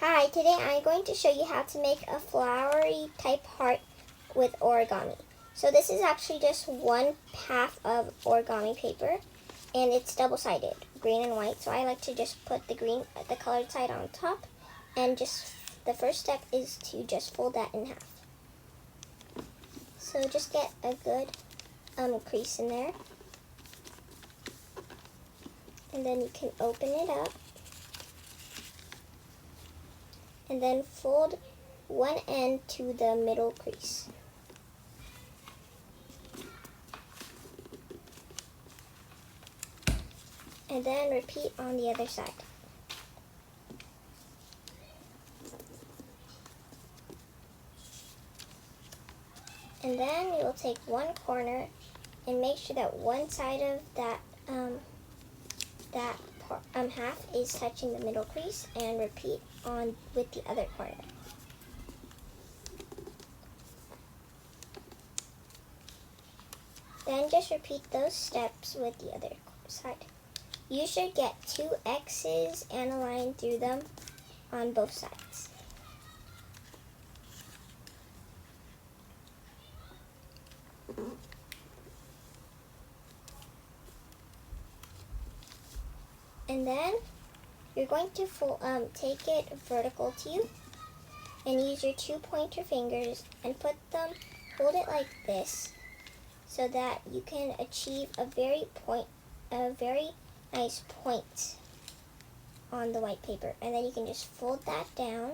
Hi, today I'm going to show you how to make a flowery type heart with origami. So this is actually just one half of origami paper and it's double-sided, green and white. So I like to just put the colored side on top, and just the first step is to just fold that in half. So just get a good crease in there, and then you can open it up. And then fold one end to the middle crease. And then repeat on the other side. And then you will take one corner and make sure that one side of that half is touching the middle crease, and repeat on with the other corner. Then just repeat those steps with the other side. You should get 2 X's and a line through them on both sides. And then you're going to take it vertical to you and use your 2 pointer fingers and hold it like this so that you can achieve a very nice point on the white paper. And then you can just fold that down,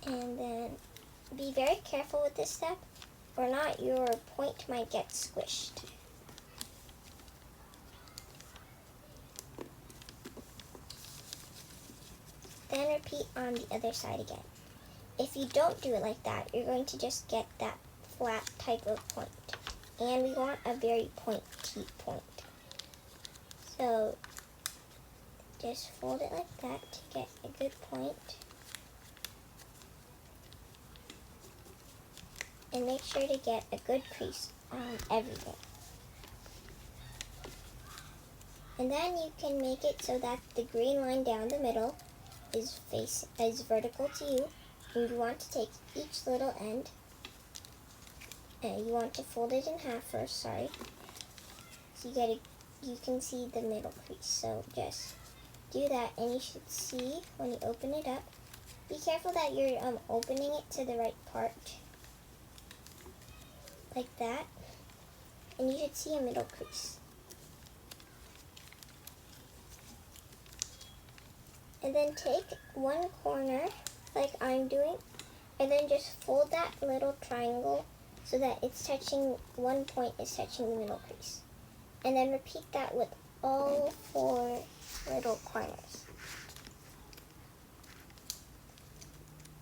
and then be very careful with this step, or not your point might get squished. Then repeat on the other side again. If you don't do it like that, you're going to just get that flat type of point. And we want a very pointy point. So just fold it like that to get a good point. And make sure to get a good crease on everything. And then you can make it so that the green line down the middle is vertical to you. And you want to take each little end, and you want to fold it in half first, so you can see the middle crease. So just do that, and you should see when you open it up. Be careful that you're opening it to the right part, like that, and you should see a middle crease. And then take one corner, like I'm doing, and then just fold that little triangle so that one point is touching the middle crease. And then repeat that with all 4 little corners.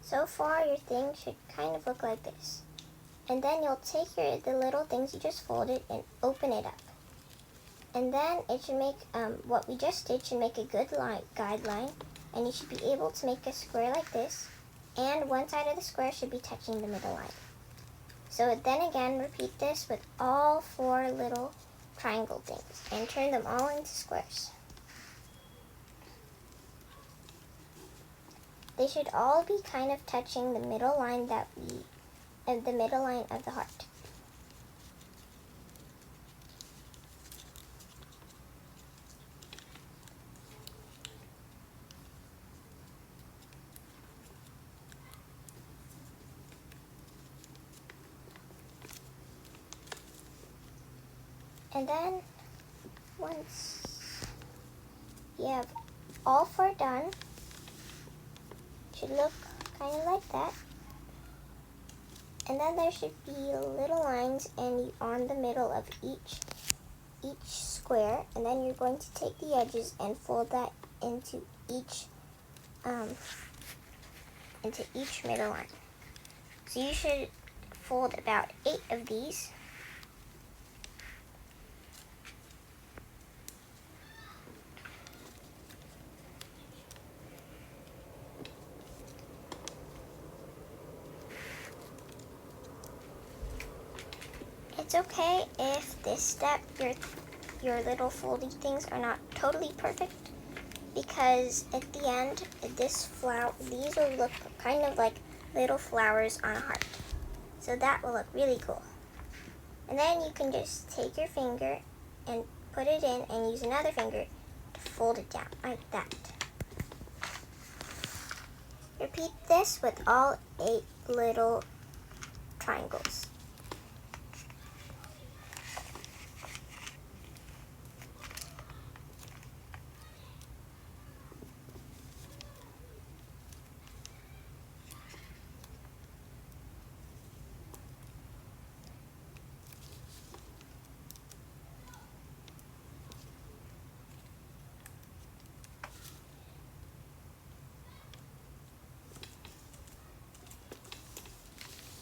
So far your thing should kind of look like this. And then you'll take the little things you just folded and open it up. And then it should make, what we just did should make a good guideline, and you should be able to make a square like this, and one side of the square should be touching the middle line. So then again, repeat this with all 4 little triangle things, and turn them all into squares. They should all be kind of touching the middle line the middle line of the heart. And then once you have all 4 done, it should look kind of like that. And then there should be little lines on the middle of each square, and then you're going to take the edges and fold that into each middle line. So you should fold about 8 of these. It's okay if this step, your little foldy things are not totally perfect. because at the end, these will look kind of like little flowers on a heart. So that will look really cool. And then you can just take your finger and put it in and use another finger to fold it down like that. Repeat this with all 8 little triangles.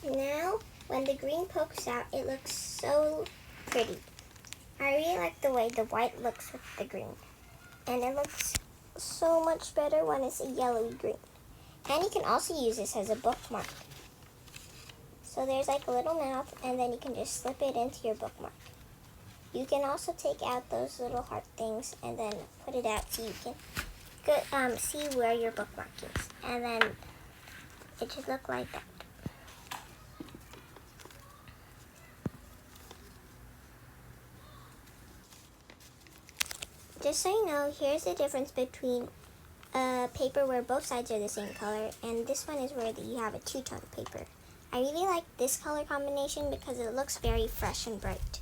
Now, when the green pokes out, it looks so pretty. I really like the way the white looks with the green. And it looks so much better when it's a yellowy green. And you can also use this as a bookmark. So there's like a little mouth, and then you can just slip it into your bookmark. You can also take out those little heart things and then put it out so you can see where your bookmark is. And then it should look like that. Just so you know, here's the difference between a paper where both sides are the same color, and this one is where you have a two-tone paper. I really like this color combination because it looks very fresh and bright.